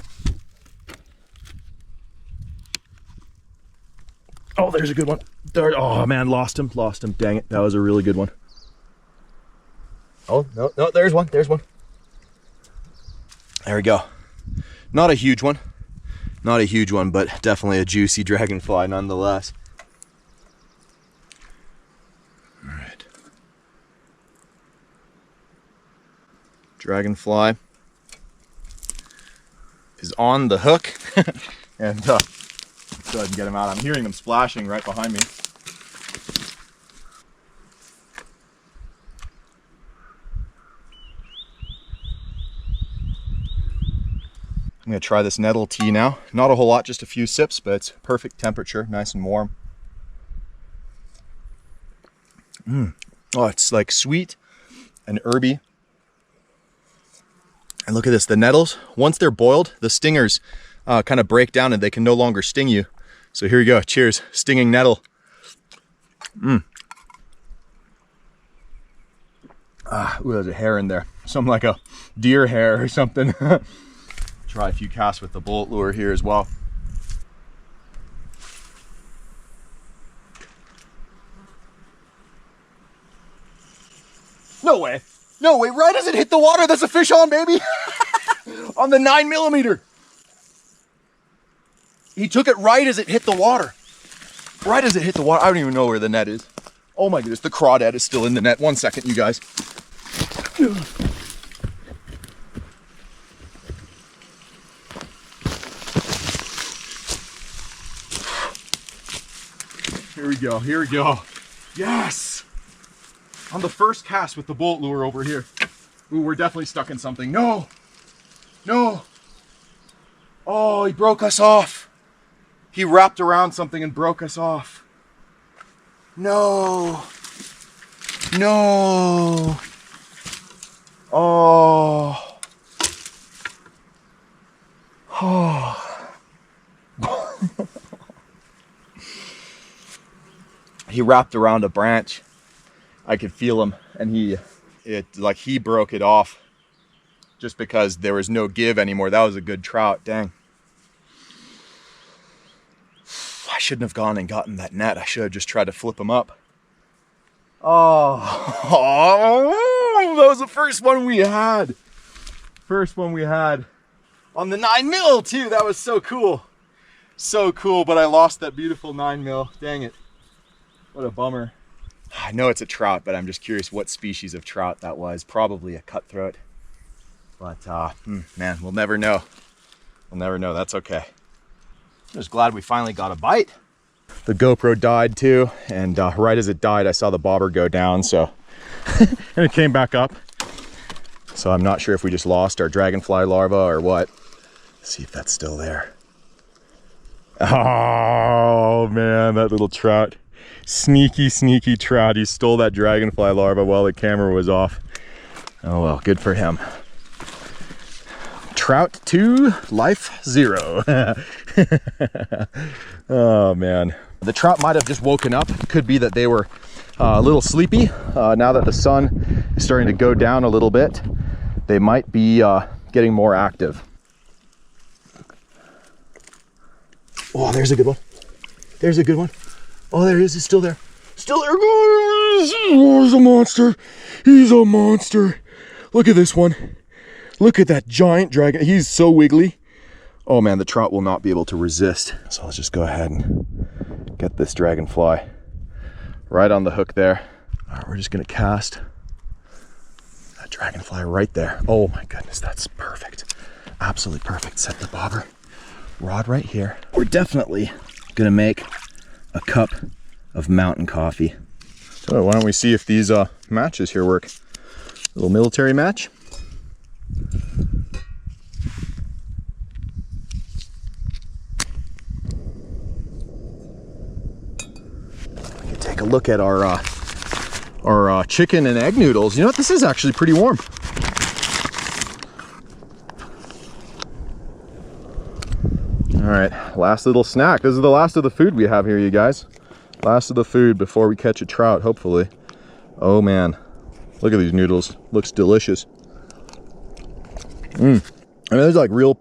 Oh, there's a good one. There, oh man, lost him. Dang it, that was a really good one. Oh, no, there's one. There we go. Not a huge one. Not a huge one, but definitely a juicy dragonfly nonetheless. All right. Dragonfly is on the hook. And go ahead and get him out. I'm hearing them splashing right behind me. I'm gonna try this nettle tea now. Not a whole lot, just a few sips, but it's perfect temperature, nice and warm. Oh, it's like sweet and herby. And look at this, the nettles, once they're boiled, the stingers kind of break down and they can no longer sting you. So here you go, cheers, stinging nettle. Ooh, there's a hair in there. Something like a deer hair or something. Try a few casts with the bullet lure here as well. No way. No way. Right as it hit the water, that's a fish on, baby. On the 9mm. He took it right as it hit the water. Right as it hit the water. I don't even know where the net is. Oh my goodness, the crawdad is still in the net. 1 second, you guys. Here we go, here we go. Yes! On the first cast with the bolt lure over here. Ooh, we're definitely stuck in something. No! No! Oh, he broke us off. He wrapped around something and broke us off. No! No! Oh! Oh! He wrapped around a branch. I could feel him, and he broke it off just because there was no give anymore. That was a good trout. Dang. I shouldn't have gone and gotten that net. I should have just tried to flip him up. Oh, that was the first one we had. First one we had on the 9mm too. That was so cool. So cool, but I lost that beautiful 9mm. Dang it. What a bummer. I know it's a trout, but I'm just curious what species of trout that was. Probably a cutthroat. But man, we'll never know. We'll never know. That's okay. I'm just glad we finally got a bite. The GoPro died too, and right as it died, I saw the bobber go down, so and it came back up. So I'm not sure if we just lost our dragonfly larva or what. Let's see if that's still there. Oh man, that little trout. Sneaky, sneaky trout. He stole that dragonfly larva while the camera was off. Oh well, good for him. Trout 2, life 0. Oh man. The trout might have just woken up. It could be that they were a little sleepy. Now that the sun is starting to go down a little bit, they might be getting more active. Oh, there's a good one. There's a good one. Oh, there he is. He's still there. Still there, guys. Oh, he's a monster. He's a monster. Look at this one. Look at that giant dragon. He's so wiggly. Oh man, the trout will not be able to resist. So let's just go ahead and get this dragonfly right on the hook there. All right, we're just gonna cast that dragonfly right there. Oh my goodness, that's perfect. Absolutely perfect. Set the bobber rod right here. We're definitely gonna make a cup of mountain coffee. So why don't we see if these matches here work? A little military match. We can take a look at our chicken and egg noodles. You know what? This is actually pretty warm. All right, last little snack. This is the last of the food we have here, you guys. Last of the food before we catch a trout, hopefully. Oh man, look at these noodles. Looks delicious. I mean, there's like real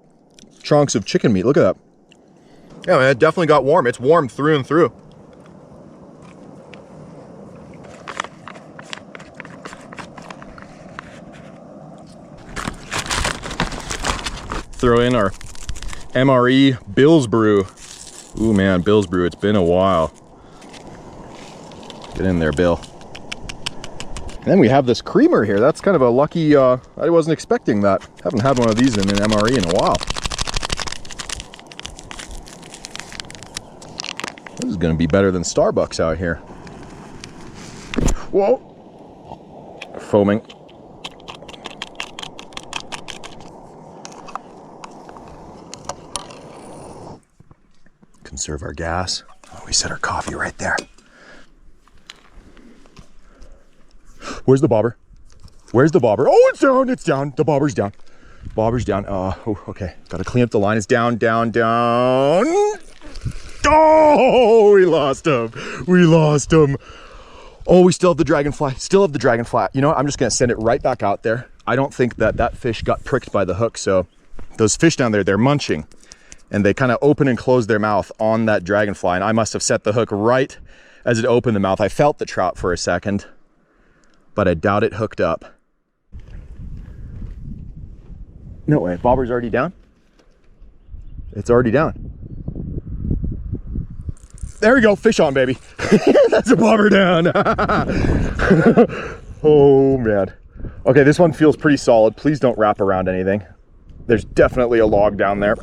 chunks of chicken meat. Look at that. Yeah, man, it definitely got warm. It's warm through and through. Throw in our MRE Bill's Brew. Ooh man, Bill's Brew, it's been a while. Get in there, Bill. And then we have this creamer here. That's kind of a lucky, I wasn't expecting that. Haven't had one of these in an MRE in a while. This is gonna be better than Starbucks out here. Whoa! Foaming. Conserve our gas. Oh, we set our coffee right there. Where's the bobber? Where's the bobber? Oh, it's down, it's down. The bobber's down. Bobber's down. Oh, okay. Gotta clean up the line. It's down, down, down. Oh, we lost him. We lost him. Oh, we still have the dragonfly. Still have the dragonfly. You know what? I'm just gonna send it right back out there. I don't think that that fish got pricked by the hook. So those fish down there, they're munching. And they kind of open and close their mouth on that dragonfly. And I must have set the hook right as it opened the mouth. I felt the trout for a second. but I doubt it hooked up. No way, bobber's already down? It's already down. There we go, fish on, baby. That's a bobber down. Oh man. Okay, this one feels pretty solid. Please don't wrap around anything. There's definitely a log down there.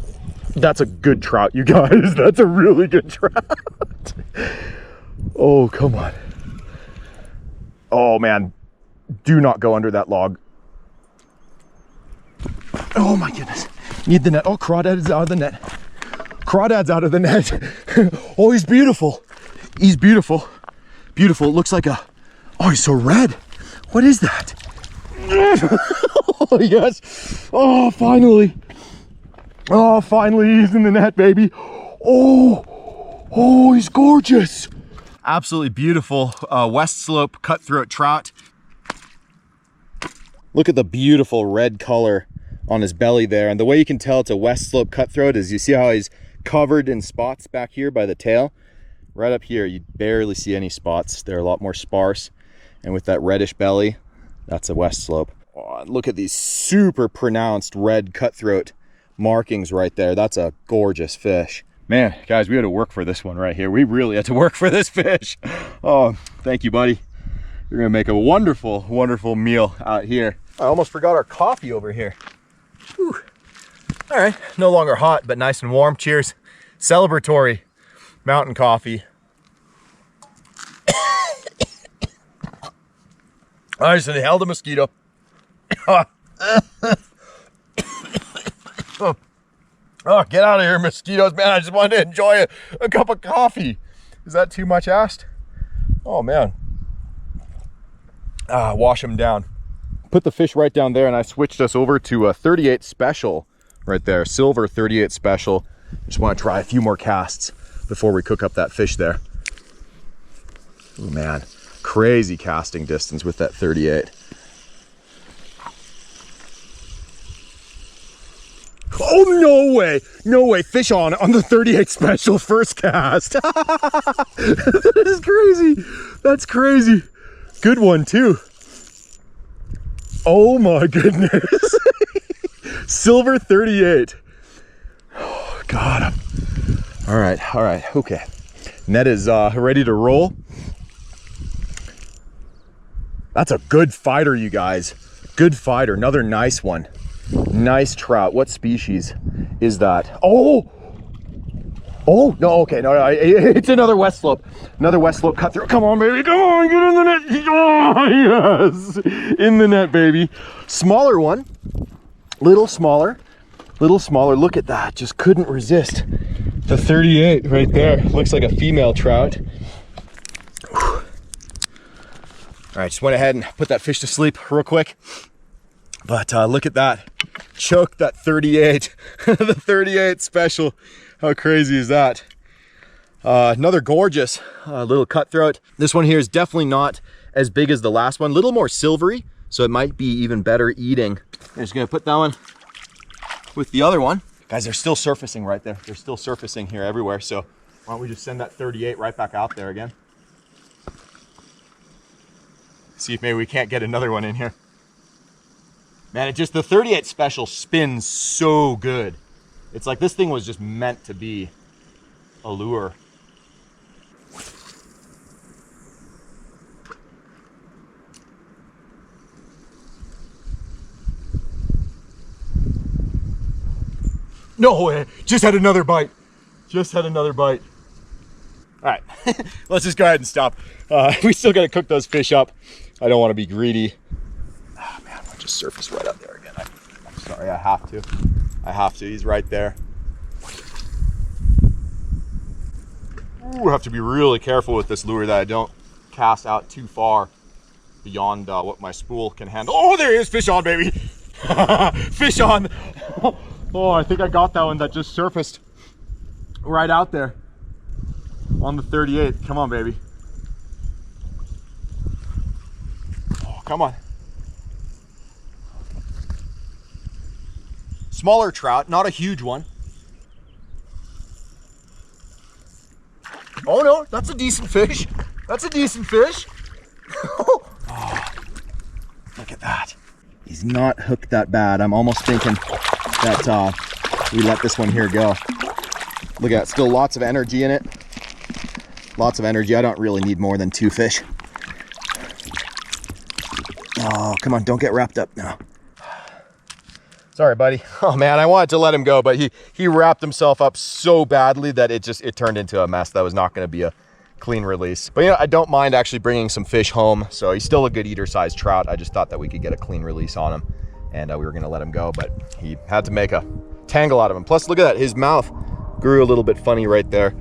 That's a good trout, you guys. That's a really good trout. Oh, come on. Oh man, do not go under that log. Oh my goodness. Need the net. Oh, crawdad is out of the net. Crawdad's out of the net. Oh, he's beautiful. He's beautiful. Beautiful. It looks like a, oh, he's so red. What is that? Oh, yes. Oh, finally. Oh, finally he's in the net, baby. Oh, he's gorgeous. Absolutely beautiful west slope cutthroat trout. Look at the beautiful red color on his belly there. And the way you can tell it's a west slope cutthroat is you see how he's covered in spots back here by the tail. Right up here, you barely see any spots. They're a lot more sparse. And with that reddish belly, that's a west slope. Oh, look at these super pronounced red cutthroat markings right there. That's a gorgeous fish. Man, guys, we had to work for this one right here. We really had to work for this fish. Oh, thank you, buddy. You're gonna make a wonderful, wonderful meal out here. I almost forgot our coffee over here. Whew. All right, no longer hot, but nice and warm. Cheers. Celebratory mountain coffee. I just inhaled a mosquito. Oh, get out of here, mosquitoes, man. I just wanted to enjoy a cup of coffee. Is that too much asked? Oh, man. Wash them down. Put the fish right down there, and I switched us over to a 38 special right there. Silver 38 special. Just want to try a few more casts before we cook up that fish there. Oh, man. Crazy casting distance with that 38. Oh, no way. No way. Fish on the 38 special first cast. That is crazy. That's crazy. Good one, too. Oh, my goodness. Silver 38. Oh, got him. All right. Okay. Net is ready to roll. That's a good fighter, you guys. Good fighter. Another nice one. Nice trout. What species is that? Oh, no, okay. No, it's another west slope. Another west slope cut through. Come on, baby. Come on, get in the net. Oh, yes. In the net, baby. Smaller one. Little smaller. Look at that. Just couldn't resist. The 38 right there. Looks like a female trout. Whew. All right, just went ahead and put that fish to sleep real quick. But look at that. Choked that 38. The 38 special. How crazy is that? Another gorgeous little cutthroat. This one here is definitely not as big as the last one. A little more silvery, so it might be even better eating. I'm just gonna put that one with the other one. Guys, they're still surfacing right there. They're still surfacing here everywhere. So why don't we just send that 38 right back out there again? See if maybe we can't get another one in here. Man, the 38 special spins so good. It's like this thing was just meant to be a lure. No way, just had another bite. All right, let's just go ahead and stop. We still gotta cook those fish up. I don't wanna be greedy. Oh man, I just surfaced right up there again. I'm sorry, I have to, he's right there. Ooh, I have to be really careful with this lure that I don't cast out too far beyond what my spool can handle. Oh, there he is, fish on, baby. Fish on. Oh, I think I got that one that just surfaced right out there on the 38. Come on, baby. Oh, come on. Smaller trout, not a huge one. Oh no, that's a decent fish. Oh, he's not hooked that bad. I'm almost thinking that we let this one here go. Look at it, still lots of energy in it. Lots of energy. I don't really need more than 2 fish. Oh, come on, don't get wrapped up now. Sorry, buddy. Oh man, I wanted to let him go, but he wrapped himself up so badly that it turned into a mess. That was not going to be a clean release. But you know, I don't mind actually bringing some fish home. So he's still a good eater-sized trout. I just thought that we could get a clean release on him, and we were going to let him go, but he had to make a tangle out of him. Plus, look at that. His mouth grew a little bit funny right there.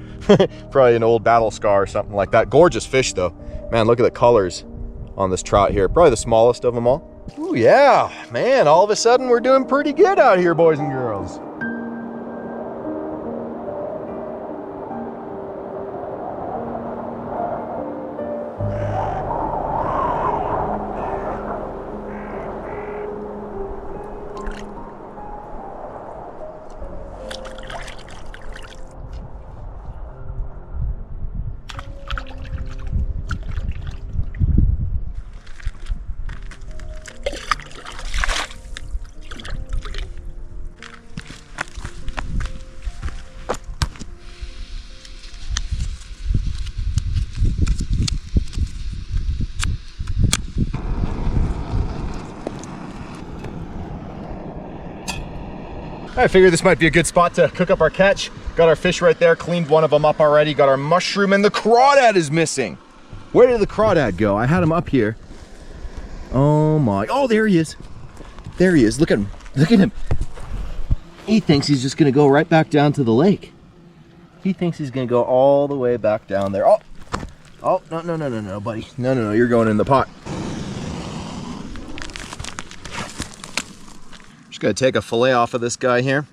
Probably an old battle scar or something like that. Gorgeous fish though. Man, look at the colors on this trout here. Probably the smallest of them all. Ooh, yeah, man, all of a sudden we're doing pretty good out here, boys and girls. I figured this might be a good spot to cook up our catch. Got our fish right there, cleaned one of them up already, got our mushroom, and the crawdad is missing. Where did the crawdad go? I had him up here. Oh my, oh, there he is. There he is, look at him, look at him. He thinks he's just gonna go right back down to the lake. He thinks he's gonna go all the way back down there. Oh, oh, no, buddy. No, you're going in the pot. Gonna take a fillet off of this guy here.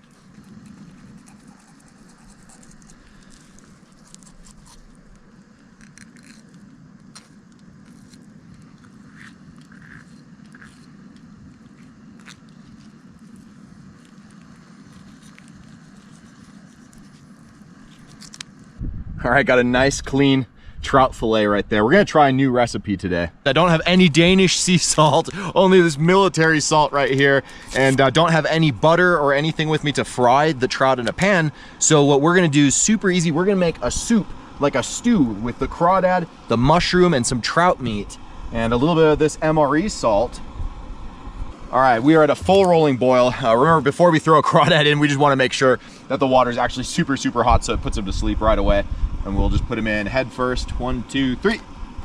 All right, got a nice clean trout fillet right there. We're gonna try a new recipe today. I don't have any Danish sea salt, only this military salt right here, and don't have any butter or anything with me to fry the trout in a pan. So what we're gonna do is super easy. We're gonna make a soup, like a stew, with the crawdad, the mushroom, and some trout meat, and a little bit of this MRE salt. All right, we are at a full rolling boil. Remember, before we throw a crawdad in, we just wanna make sure that the water is actually super, super hot so it puts him to sleep right away. And we'll just put him in head first. 1, 2, 3.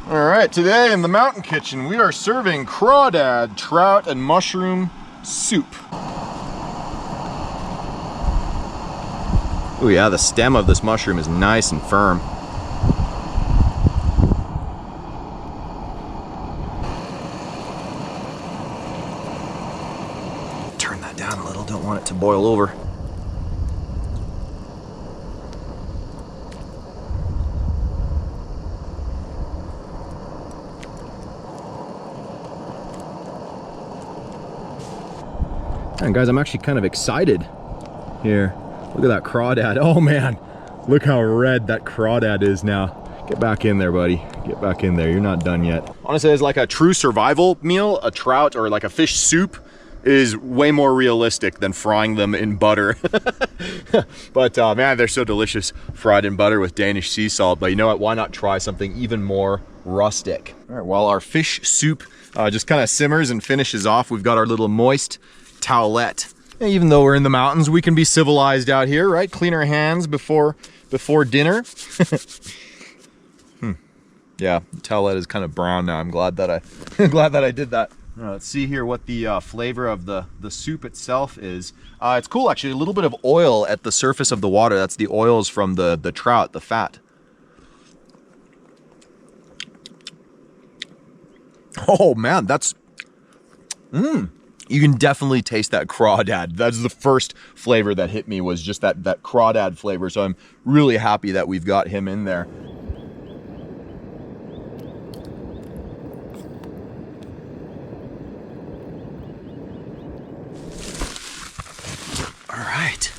All right, today in the mountain kitchen, we are serving crawdad, trout, and mushroom soup. Oh yeah, the stem of this mushroom is nice and firm. Turn that down a little, don't want it to boil over. And guys, I'm actually kind of excited here. Look at that crawdad. Oh man, look how red that crawdad is now. Get back in there, buddy. Get back in there. You're not done yet. Honestly, as like a true survival meal, a trout or like a fish soup is way more realistic than frying them in butter. But man, they're so delicious fried in butter with Danish sea salt. But you know what? Why not try something even more rustic? All right, while our fish soup just kind of simmers and finishes off, we've got our little moist towelette. Even though we're in the mountains, we can be civilized out here, right? Clean our hands before dinner. Yeah, the towelette is kind of brown now. I'm glad that I did that. Let's see here what the flavor of the soup itself is. It's cool, actually. A little bit of oil at the surface of the water. That's the oils from the trout, the fat. Oh man, that's you can definitely taste that crawdad. That's the first flavor that hit me, was just that crawdad flavor. So I'm really happy that we've got him in there. All right.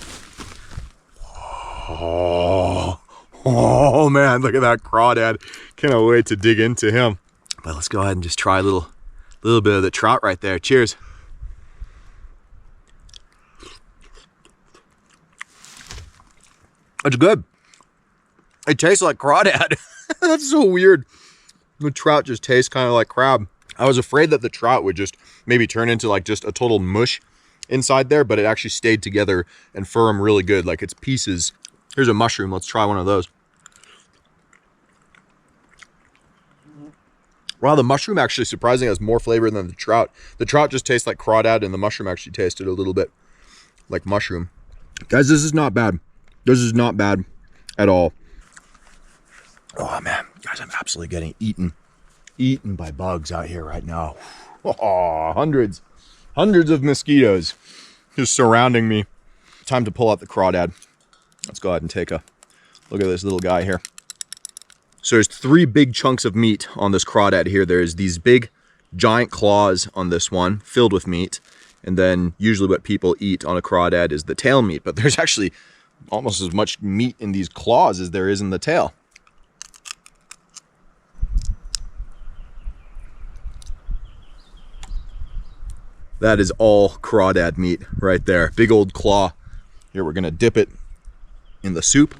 Oh man, look at that crawdad. Cannot wait to dig into him. But let's go ahead and just try a little bit of the trout right there. Cheers. It's good. It tastes like crawdad. That's so weird. The trout just tastes kind of like crab. I was afraid that the trout would just maybe turn into like just a total mush inside there, but it actually stayed together and firm really good, like it's pieces. Here's a mushroom. Let's try one of those. Wow, the mushroom actually surprisingly has more flavor than the trout. The trout just tastes like crawdad, and the mushroom actually tasted a little bit like mushroom. Guys, this is not bad. This is not bad at all. Oh man, guys, I'm absolutely getting eaten by bugs out here right now. Oh, hundreds of mosquitoes just surrounding me. Time to pull out the crawdad. Let's go ahead and take a look at this little guy here. So there's 3 big chunks of meat on this crawdad here. There's these big giant claws on this one filled with meat. And then usually what people eat on a crawdad is the tail meat, but there's actually almost as much meat in these claws as there is in the tail. That is all crawdad meat right there. Big old claw. Here we're gonna dip it in the soup.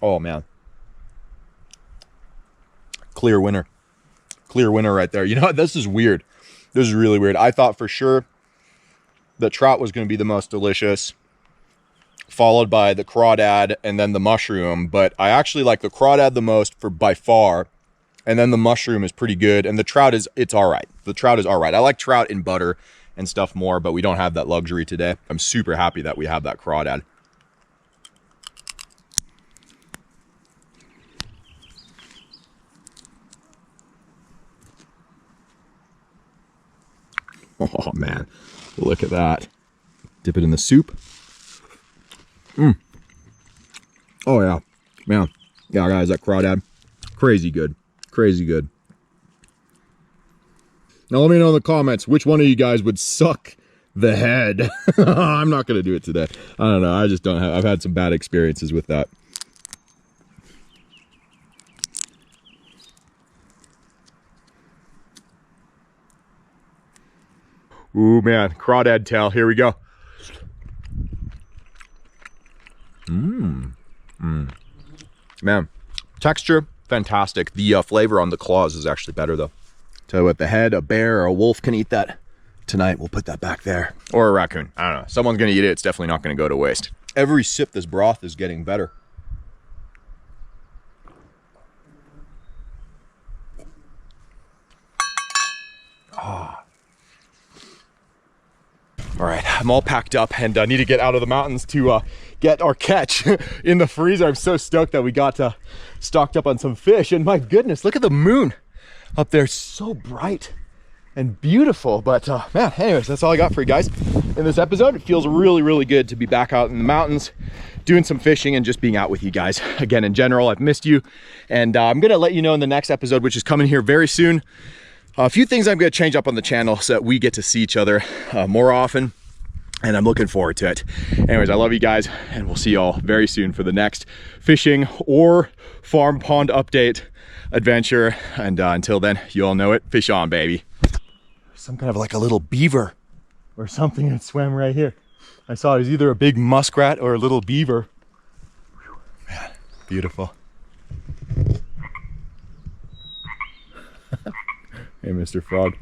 Oh man. Clear winner. Clear winner right there. You know what? This is weird. This is really weird. I thought for sure the trout was gonna be the most delicious, followed by the crawdad and then the mushroom, but I actually like the crawdad the most by far. And then the mushroom is pretty good. And the trout it's all right. The trout is all right. I like trout in butter and stuff more, but we don't have that luxury today. I'm super happy that we have that crawdad. Oh man, look at that. Dip it in the soup. Oh yeah, man. Yeah guys, that crawdad, crazy good. Crazy good. Now let me know in the comments which one of you guys would suck the head. I'm not gonna do it today. I don't know. I just don't have. I've had some bad experiences with that. Ooh man, crawdad tail. Here we go. Man, texture. Fantastic. The flavor on the claws is actually better though. So with the head, a bear or a wolf can eat that. Tonight we'll put that back there. Or a raccoon. I don't know. Someone's gonna eat it. It's definitely not gonna go to waste. Every sip this broth is getting better. Ah. All right, I'm all packed up and I need to get out of the mountains to get our catch in the freezer. I'm so stoked that we got stocked up on some fish, and my goodness, look at the moon up there, so bright and beautiful. But man, anyways, that's all I got for you guys in this episode. It feels really, really good to be back out in the mountains doing some fishing and just being out with you guys. Again, in general, I've missed you, and I'm gonna let you know in the next episode, which is coming here very soon, a few things I'm gonna change up on the channel so that we get to see each other more often, and I'm looking forward to it. Anyways, I love you guys, and we'll see y'all very soon for the next fishing or farm pond update adventure. And until then, you all know it, fish on, baby. Some kind of like a little beaver or something that swam right here. I saw it was either a big muskrat or a little beaver. Whew, man, beautiful. Hey, Mr. Frog.